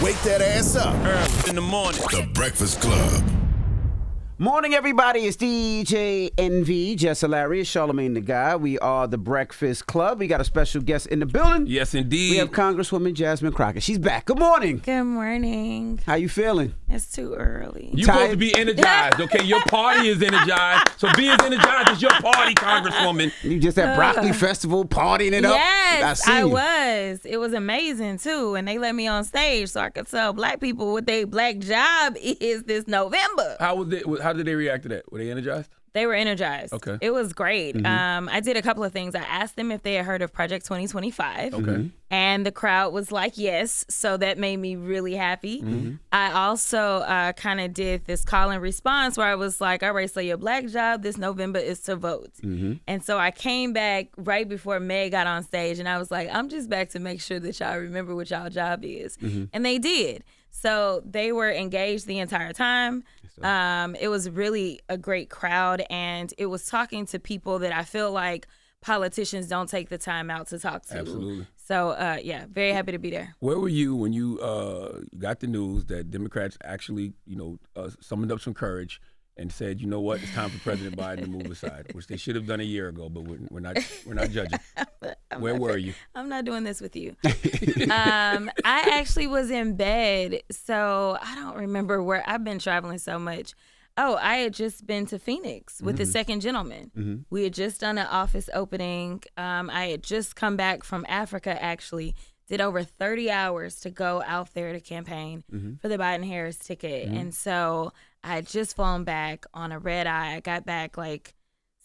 wake that ass up. Early in the morning. The Breakfast Club. Morning, everybody. It's DJ NV, Jess Hilarious, Charlamagne the Guy. We are the Breakfast Club. We got a special guest in the building. Yes, indeed. We have Congresswoman Jasmine Crockett. She's back. Good morning. Good morning. How you feeling? It's too early. You're supposed to be energized, okay? Your party is energized. So be as energized as your party, Congresswoman. You just at Broccoli Festival partying it up. Yes, I was. It was amazing, too. And they let me on stage so I could tell black people what their black job is this November. How did they react to that? Were they energized? They were energized. Okay. It was great. Mm-hmm. I did a couple of things. I asked them if they had heard of Project 2025. Okay. And the crowd was like, yes. So that made me really happy. Mm-hmm. I also kind of did this call and response where I was like, all right, so your black job this November is to vote. Mm-hmm. And so I came back right before Meg got on stage and I was like, I'm just back to make sure that y'all remember what y'all job is. Mm-hmm. And they did. So they were engaged the entire time. It was really a great crowd, and it was talking to people that I feel like politicians don't take the time out to talk to. Absolutely. So, yeah, very happy to be there. Where were you when you got the news that Democrats actually, summoned up some courage and said, you know what, it's time for President Biden to move aside, which they should have done a year ago, but we're not judging. Where were you? I'm not doing this with you. I actually was in bed, so I don't remember where. I've been traveling so much. Oh, I had just been to Phoenix with the second gentleman. Mm-hmm. We had just done an office opening. I had just come back from Africa, actually. Did over 30 hours to go out there to campaign for the Biden-Harris ticket. And so I had just flown back on a red eye. I got back like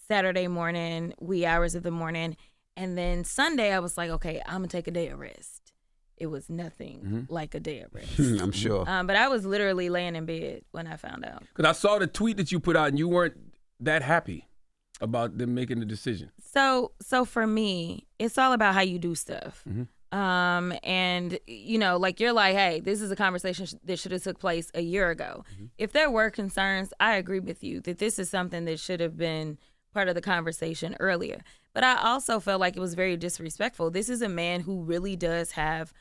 Saturday morning, wee hours of the morning. And then Sunday, I was like, okay, I'm going to take a day of rest. It was nothing like a day of rest. I'm sure. But I was literally laying in bed when I found out. Because I saw the tweet that you put out, and you weren't that happy about them making the decision. So for me, it's all about how you do stuff. And, like you're like, hey, this is a conversation that should have took place a year ago. If there were concerns, I agree with you that this is something that should have been part of the conversation earlier. But I also felt like it was very disrespectful. This is a man who really does have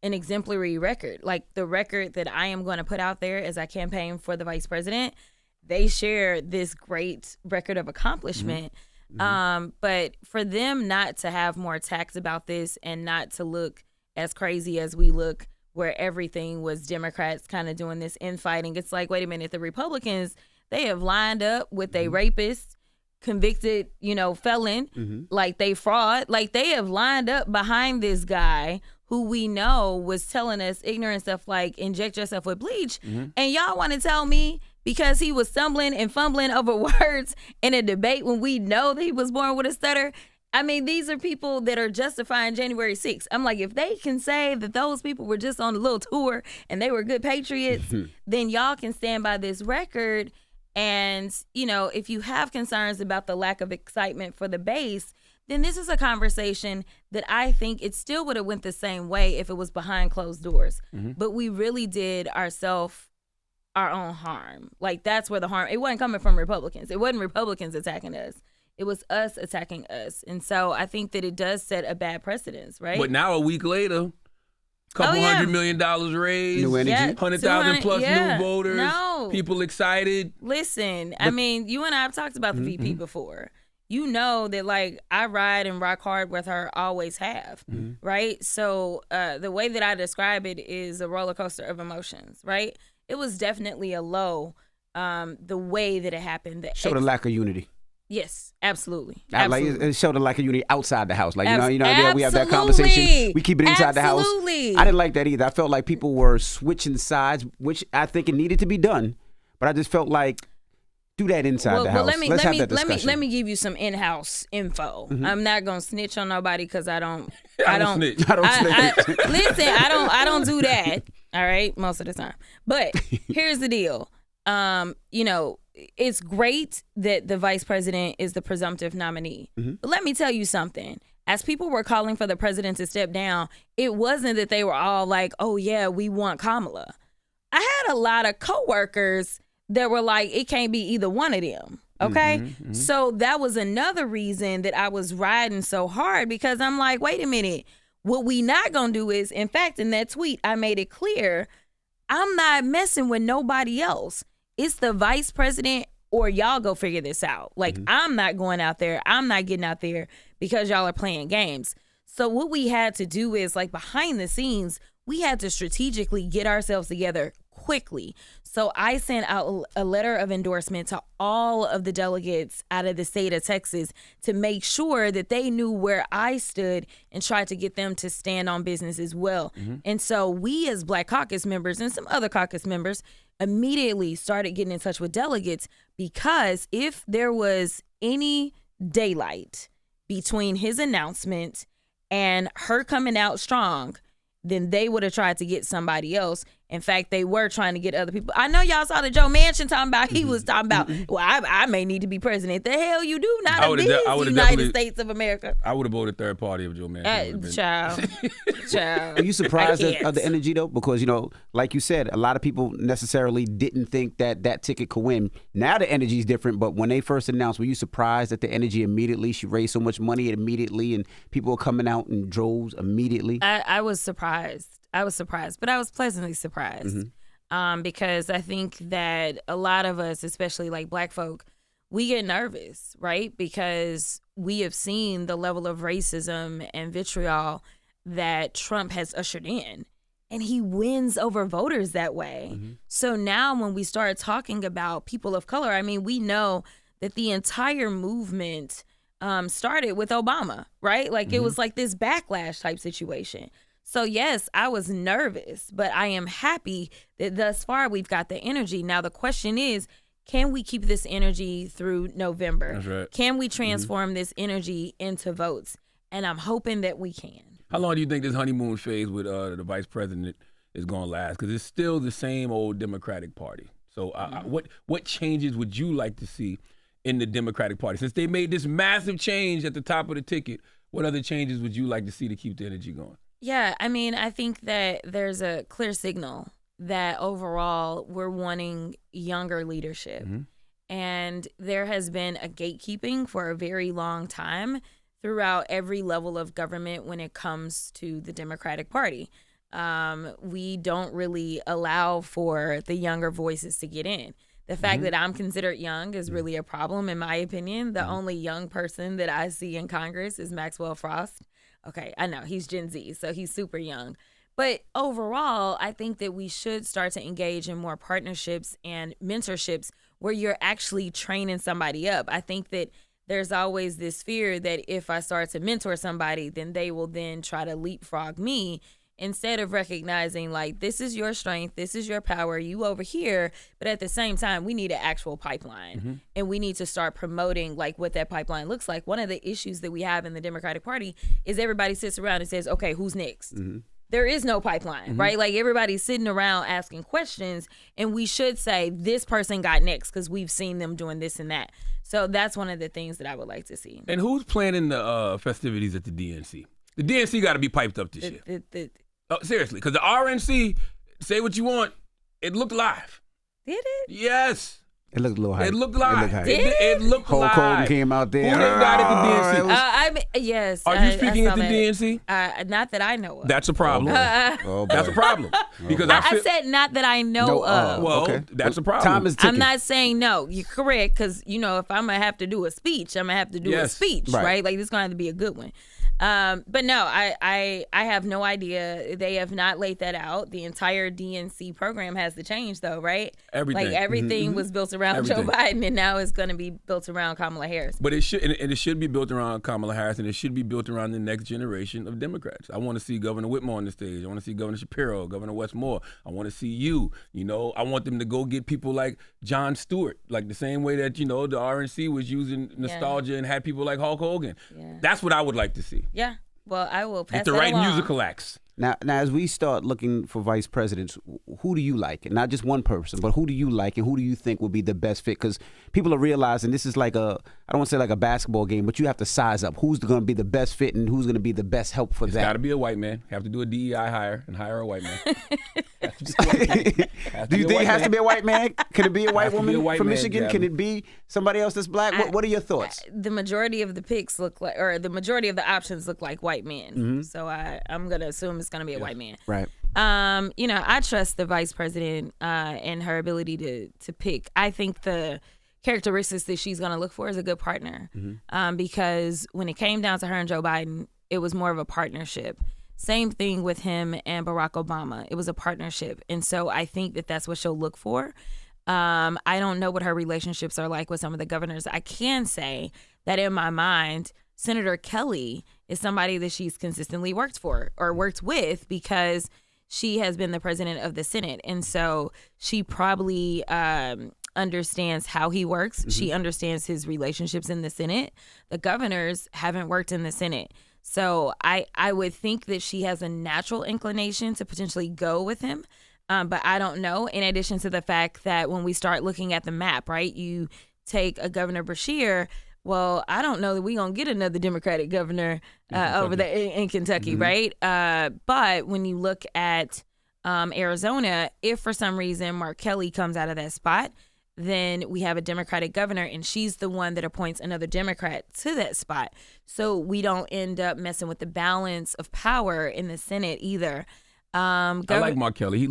an exemplary record. Like the record that I am going to put out there as I campaign for the vice president, they share this great record of accomplishment. But for them not to have more attacks about this and not to look as crazy as we look, where everything was Democrats kind of doing this infighting, it's like, wait a minute, the Republicans, they have lined up with a rapist, convicted, felon, like they fraud, like they have lined up behind this guy who we know was telling us ignorant stuff like inject yourself with bleach. And y'all want to tell me because he was stumbling and fumbling over words in a debate when we know that he was born with a stutter. I mean, these are people that are justifying January 6th. I'm like, if they can say that those people were just on a little tour and they were good patriots, then y'all can stand by this record. And, if you have concerns about the lack of excitement for the base, then this is a conversation that I think it still would have went the same way if it was behind closed doors. But we really did ourselves our own harm. Like that's where the harm, it wasn't coming from Republicans. It wasn't Republicans attacking us. It was us attacking us. And so I think that it does set a bad precedence, right? But now a week later, couple $100 million raised, new energy, 100,000 plus new voters, people excited. Listen, I mean, you and I have talked about the VP before. You know that, like, I ride and rock hard with her, always have, right? So the way that I describe it is a roller coaster of emotions, right? It was definitely a low, the way that it happened. Showed a lack of unity. Yes, absolutely. Like it showed a lack of unity outside the house. Like we have that conversation. We keep it inside the house. I didn't like that either. I felt like people were switching sides, which I think it needed to be done. But I just felt like do that inside the house. Let's have that discussion. Let me give you some in-house info. I'm not gonna snitch on nobody because I don't. I don't snitch. Listen, I don't do that. All right, most of the time. But here's the deal. It's great that the vice president is the presumptive nominee. But let me tell you something. As people were calling for the president to step down, it wasn't that they were all like, oh, yeah, we want Kamala. I had a lot of coworkers that were like, it can't be either one of them. Okay. So that was another reason that I was riding so hard, because I'm like, wait a minute. What we not going to do is, in fact, in that tweet, I made it clear I'm not messing with nobody else. It's the vice president or y'all go figure this out. Like, I'm not going out there. I'm not getting out there because y'all are playing games. So what we had to do is, like, behind the scenes, we had to strategically get ourselves together quickly. So I sent out a letter of endorsement to all of the delegates out of the state of Texas to make sure that they knew where I stood and tried to get them to stand on business as well. And so we as Black Caucus members and some other caucus members immediately started getting in touch with delegates, because if there was any daylight between his announcement and her coming out strong, then they would have tried to get somebody else. In fact, they were trying to get other people. I know y'all saw the Joe Manchin talking about, he was talking about, well, I may need to be president. The hell you do? Not of these United States of America. I would have voted third party if Joe Manchin. Child. Are you surprised of the energy, though? Because, like you said, a lot of people necessarily didn't think that ticket could win. Now the energy is different, but when they first announced, were you surprised at the energy immediately? She raised so much money immediately, and people were coming out in droves immediately. I was surprised. But I was pleasantly surprised because I think that a lot of us, especially like Black folk, we get nervous, right? Because we have seen the level of racism and vitriol that Trump has ushered in, and he wins over voters that way. So now when we start talking about people of color, I mean, we know that the entire movement started with Obama, right? Like it was like this backlash type situation. So yes, I was nervous, but I am happy that thus far we've got the energy. Now the question is, can we keep this energy through November? That's right. Can we transform this energy into votes? And I'm hoping that we can. How long do you think this honeymoon phase with the vice president is going to last? Because it's still the same old Democratic Party. So what changes would you like to see in the Democratic Party? Since they made this massive change at the top of the ticket, what other changes would you like to see to keep the energy going? Yeah, I mean, I think that there's a clear signal that overall we're wanting younger leadership. And there has been a gatekeeping for a very long time throughout every level of government when it comes to the Democratic Party. We don't really allow for the younger voices to get in. The fact that I'm considered young is really a problem, in my opinion. The only young person that I see in Congress is Maxwell Frost. Okay, I know he's Gen Z, so he's super young. But overall, I think that we should start to engage in more partnerships and mentorships where you're actually training somebody up. I think that there's always this fear that if I start to mentor somebody, then they will then try to leapfrog me, instead of recognizing, like, this is your strength, this is your power, you over here. But at the same time, we need an actual pipeline. And we need to start promoting, like, what that pipeline looks like. One of the issues that we have in the Democratic Party is everybody sits around and says, okay, who's next? There is no pipeline, right? Like, everybody's sitting around asking questions, and we should say, this person got next because we've seen them doing this and that. So that's one of the things that I would like to see. And who's planning the festivities at the DNC? The DNC got to be piped up this year. Seriously, because the RNC, say what you want, it looked live. Did it? Yes. It looked a little hype. It looked live. It looked Hulk live. Hogan came out there. Who they got at the DNC? Yes. Are you speaking at the DNC? Not that I know of. That's a problem. That's a problem. Because I said not that I know of. Well, okay. That's a problem. Time is ticking. I'm not saying no. You're correct, because, if I'm going to have to do a speech, I'm going to have to do a speech, right? Like, this is going to have to be a good one. But no, I have no idea. They have not laid that out. The entire DNC program has to change, though, right? Everything. Like, everything was built around Joe Biden, and now it's going to be built around Kamala Harris. But it should be built around Kamala Harris, and it should be built around the next generation of Democrats. I want to see Governor Whitmer on the stage. I want to see Governor Shapiro, Governor Westmore. I want to see you. I want them to go get people like Jon Stewart, like the same way that, the RNC was using nostalgia and had people like Hulk Hogan. Yeah. That's what I would like to see. Yeah. Well, I will pass Get the that right along. musical acts. Now, as we start looking for vice presidents, who do you like? And not just one person, but who do you like and who do you think will be the best fit? Because people are realizing this is like I don't want to say like a basketball game, but you have to size up who's going to be the best fit and who's going to be the best help for that. It's got to be a white man. Have to do a DEI hire and hire a white man. Do you think it has to be a white man? Can it be a white woman from Michigan? Jasmine. Can it be somebody else that's black? What are your thoughts? The majority of the picks look like, or the majority of the options look like white men. So I'm going to assume it's going to be a white man. Right. I trust the vice president and her ability to pick. I think the characteristics that she's going to look for is a good partner, because when it came down to her and Joe Biden, it was more of a partnership. Same thing with him and Barack Obama. It was a partnership. And so I think that that's what she'll look for. I don't know what her relationships are like with some of the governors. I can say that in my mind, Senator Kelly is somebody that she's consistently worked with, because she has been the president of the Senate. And so she probably understands how he works. She understands his relationships in the Senate. The governors haven't worked in the Senate. So I would think that she has a natural inclination to potentially go with him. But I don't know, in addition to the fact that when we start looking at the map, right, you take a Governor Beshear, well, I don't know that we're going to get another Democratic governor over there in Kentucky, right? But when you look at Arizona, if for some reason Mark Kelly comes out of that spot, then we have a Democratic governor, and she's the one that appoints another Democrat to that spot. So we don't end up messing with the balance of power in the Senate either. I like Mark Kelly. He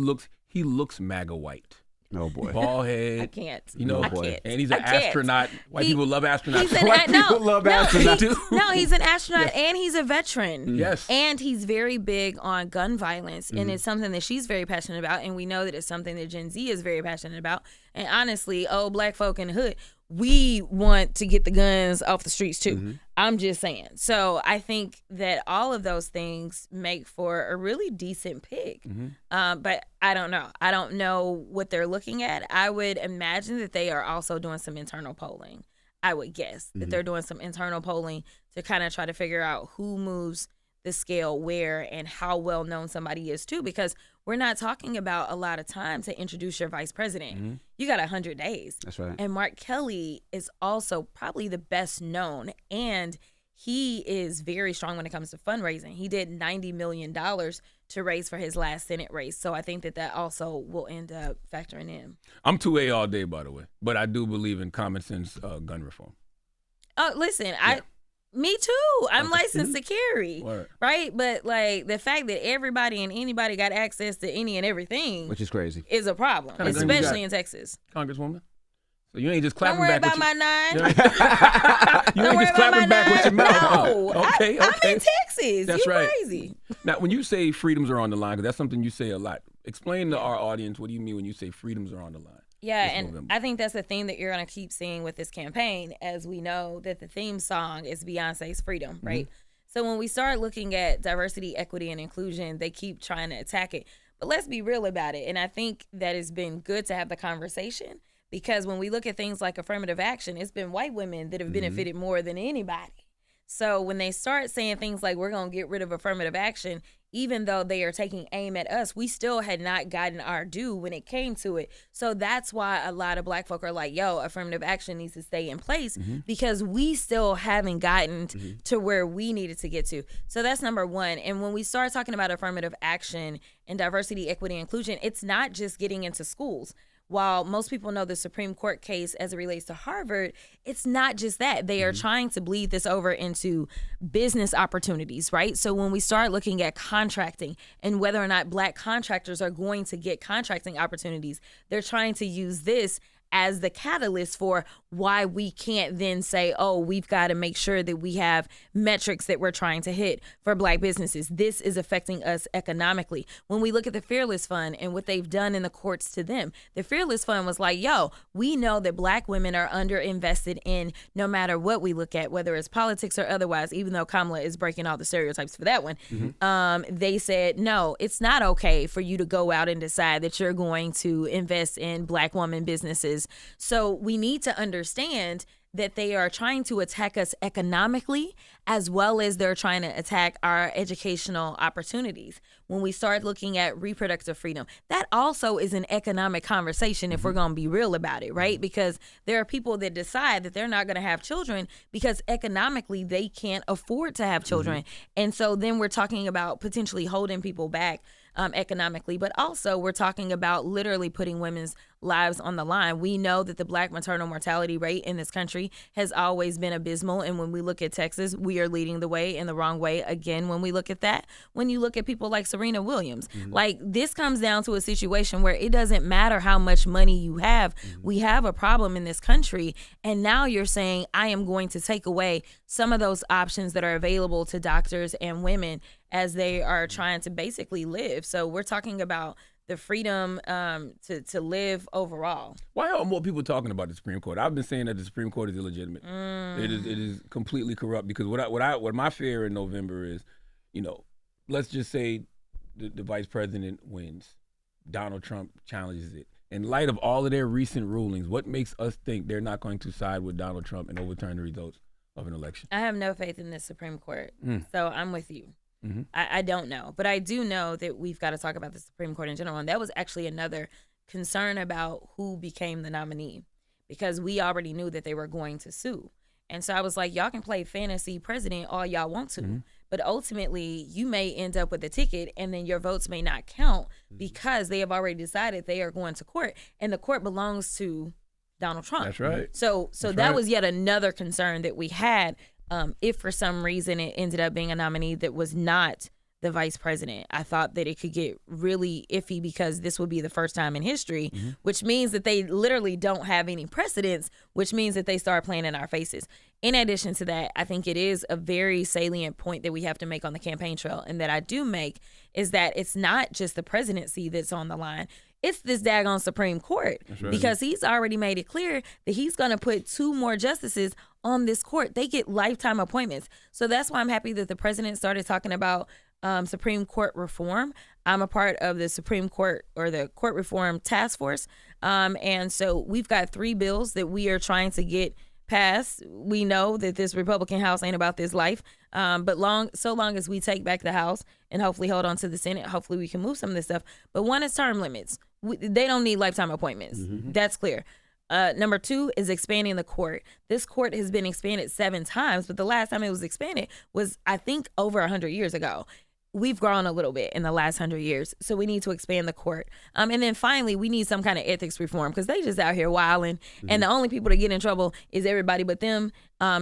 looks MAGA white. Oh boy, bald head. I can't. I boy. can't. And he's an astronaut. White people love astronauts. People love astronauts. He's an astronaut, and he's a veteran. Yes. And he's very big on gun violence, and it's something that she's very passionate about, and we know that it's something that Gen Z is very passionate about. And honestly, black folk in the hood, we want to get the guns off the streets too. I'm just saying. So I think that all of those things make for a really decent pick. But I don't know. I don't know what they're looking at. I would imagine that they are also doing some internal polling. I would guess that they're doing some internal polling to kind of try to figure out who moves the scale where and how well known somebody is too, because we're not talking about a lot of time to introduce your vice president. You got 100 days. That's right. And Mark Kelly is also probably the best known, and he is very strong when it comes to fundraising. He did $90 million to raise for his last Senate race. So I think that also will end up factoring in. I'm 2A all day, by the way, but I do believe in common sense gun reform. Oh, listen, me too. I'm licensed to carry, right? But like the fact that everybody and anybody got access to any and everything, which is crazy, is a problem, especially in Texas. Congresswoman, so you ain't just clapping back. Don't worry about my 9. You ain't just clapping back with your mouth. No, Okay. I'm in Texas. That's You're right. Crazy. Now, when you say freedoms are on the line, because that's something you say a lot. Explain to our audience, what do you mean when you say freedoms are on the line? Yeah, and I think that's the theme that you're going to keep seeing with this campaign, as we know that the theme song is Beyonce's Freedom, right? So when we start looking at diversity, equity, and inclusion, they keep trying to attack it. But let's be real about it. And I think that it's been good to have the conversation, because when we look at things like affirmative action, it's been white women that have benefited more than anybody. So when they start saying things like we're going to get rid of affirmative action, even though they are taking aim at us, we still had not gotten our due when it came to it. So that's why a lot of black folk are like, yo, affirmative action needs to stay in place, because we still haven't gotten to where we needed to get to. So that's number one. And when we start talking about affirmative action and diversity, equity, inclusion, it's not just getting into schools. While most people know the Supreme Court case as it relates to Harvard, it's not just that. They are trying to bleed this over into business opportunities, right? So when we start looking at contracting and whether or not black contractors are going to get contracting opportunities, they're trying to use this as the catalyst for why we can't then say, oh, we've got to make sure that we have metrics that we're trying to hit for black businesses. This is affecting us economically. When we look at the Fearless Fund and what they've done in the courts to them, the Fearless Fund was like, yo, we know that black women are underinvested in no matter what we look at, whether it's politics or otherwise, even though Kamala is breaking all the stereotypes for that one. They said, no, it's not okay for you to go out and decide that you're going to invest in black woman businesses. So we need to understand that they are trying to attack us economically, as well as they're trying to attack our educational opportunities. When we start looking at reproductive freedom, that also is an economic conversation if we're going to be real about it, right? Because there are people that decide that they're not going to have children because economically they can't afford to have children. And so then we're talking about potentially holding people back economically, but also we're talking about literally putting women's lives on the line. We know that the black maternal mortality rate in this country has always been abysmal. And when we look at Texas, we are leading the way in the wrong way again when we look at that. When you look at people like Serena Williams. Like, this comes down to a situation where it doesn't matter how much money you have. We have a problem in this country. And now you're saying, I am going to take away some of those options that are available to doctors and women as they are trying to basically live. So we're talking about the freedom to live overall. Why are more people talking about the Supreme Court? I've been saying that the Supreme Court is illegitimate. It is completely corrupt, because what my fear in November is, let's just say the vice president wins, Donald Trump challenges it. In light of all of their recent rulings, what makes us think they're not going to side with Donald Trump and overturn the results of an election? I have no faith in the Supreme Court, so I'm with you. I don't know. But I do know that we've got to talk about the Supreme Court in general. And that was actually another concern about who became the nominee, because we already knew that they were going to sue. And so I was like, y'all can play fantasy president all y'all want to. But ultimately, you may end up with a ticket, and then your votes may not count because they have already decided they are going to court. And the court belongs to Donald Trump. That's right. So that was yet another concern that we had. If for some reason it ended up being a nominee that was not the vice president, I thought that it could get really iffy, because this would be the first time in history, which means that they literally don't have any precedents, which means that they start playing in our faces. In addition to that, I think it is a very salient point that we have to make on the campaign trail, and that I do make, is that it's not just the presidency that's on the line. It's this daggone Supreme Court, because he's already made it clear that he's going to put 2 more justices on this court. They get lifetime appointments. So that's why I'm happy that the president started talking about Supreme Court reform. I'm a part of the Supreme Court, or the Court Reform Task Force. And so we've got 3 bills that we are trying to get passed. We know that this Republican House ain't about this life. But so long as we take back the House and hopefully hold on to the Senate, hopefully we can move some of this stuff. But one is term limits. They don't need lifetime appointments. That's clear. Number 2 is expanding the court. This court has been expanded 7 times, but the last time it was expanded was, I think, over 100 years ago. We've grown a little bit in the last 100 years, so we need to expand the court. And then finally, we need some kind of ethics reform, because they just out here wilding, and the only people that get in trouble is everybody but them.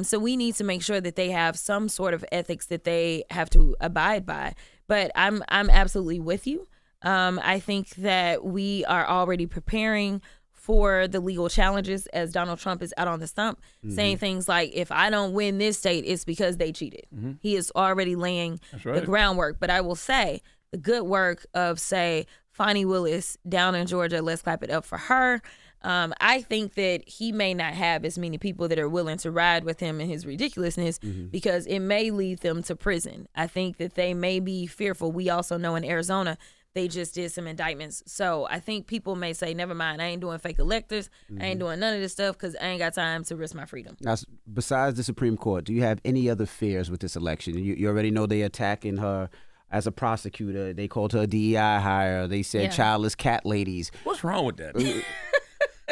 So we need to make sure that they have some sort of ethics that they have to abide by. But I'm absolutely with you. I think that we are already preparing for the legal challenges, as Donald Trump is out on the stump saying things like, if I don't win this state, it's because they cheated. He is already laying the groundwork. But I will say the good work of, say, Fonnie Willis down in Georgia, let's clap it up for her. I think that he may not have as many people that are willing to ride with him in his ridiculousness, because it may lead them to prison. I think that they may be fearful. We also know in Arizona, they just did some indictments. So I think people may say, never mind, I ain't doing fake electors. I ain't doing none of this stuff, because I ain't got time to risk my freedom. Now, besides the Supreme Court, do you have any other fears with this election? You already know they're attacking her as a prosecutor. They called her a DEI hire. They said childless cat ladies. What's wrong with that?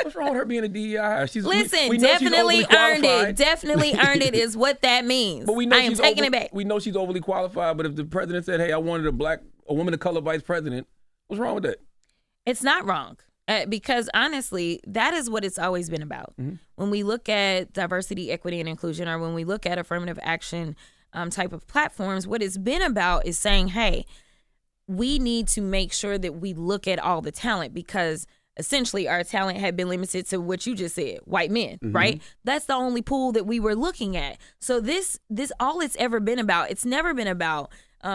What's wrong with her being a DEI hire? We definitely earned it. Definitely earned it is what that means. But we know I am taking it back. We know she's overly qualified, but if the president said, hey, I wanted a woman of color vice president, what's wrong with that? It's not wrong, because honestly, that is what it's always been about. When we look at diversity, equity, and inclusion, or when we look at affirmative action type of platforms, what it's been about is saying, hey, we need to make sure that we look at all the talent, because essentially our talent had been limited to what you just said, white men, right? That's the only pool that we were looking at. So this all it's ever been about. It's never been about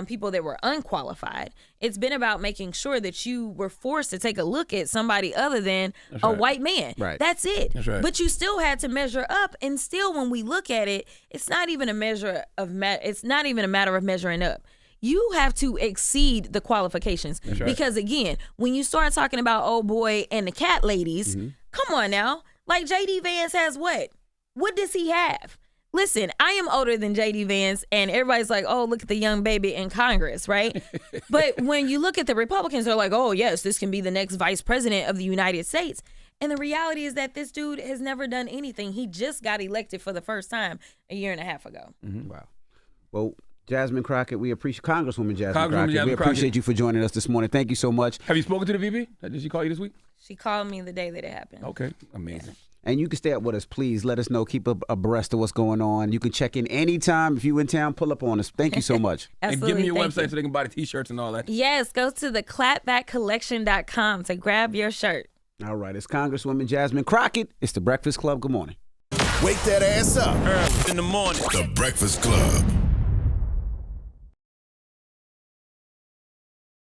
people that were unqualified. It's been about making sure that you were forced to take a look at somebody other than a white man. That's it. That's right. But you still had to measure up, and still, when we look at it, it's not even a matter of measuring up. You have to exceed the qualifications. That's right. Because again, when you start talking about old boy and the cat ladies, come on now. Like, J.D. Vance has what? What does he have? Listen, I am older than J.D. Vance, and everybody's like, oh, look at the young baby in Congress, right? But when you look at the Republicans, they're like, oh, yes, this can be the next vice president of the United States. And the reality is that this dude has never done anything. He just got elected for the first time a year and a half ago. Wow. Well, Jasmine Crockett, we appreciate Congresswoman Jasmine Crockett. Jasmine we appreciate you for joining us this morning. Thank you so much. Have you spoken to the VP? Did she call you this week? She called me the day that it happened. Okay, amazing. And you can stay up with us, please. Let us know. Keep abreast of what's going on. You can check in anytime. If you in town, pull up on us. Thank you so much. Absolutely. And give me your website so they can buy the T-shirts and all that. Yes, go to the clapbackcollection.com to grab your shirt. All right. It's Congresswoman Jasmine Crockett. It's The Breakfast Club. Good morning. Wake that ass up. Early in the morning. The Breakfast Club.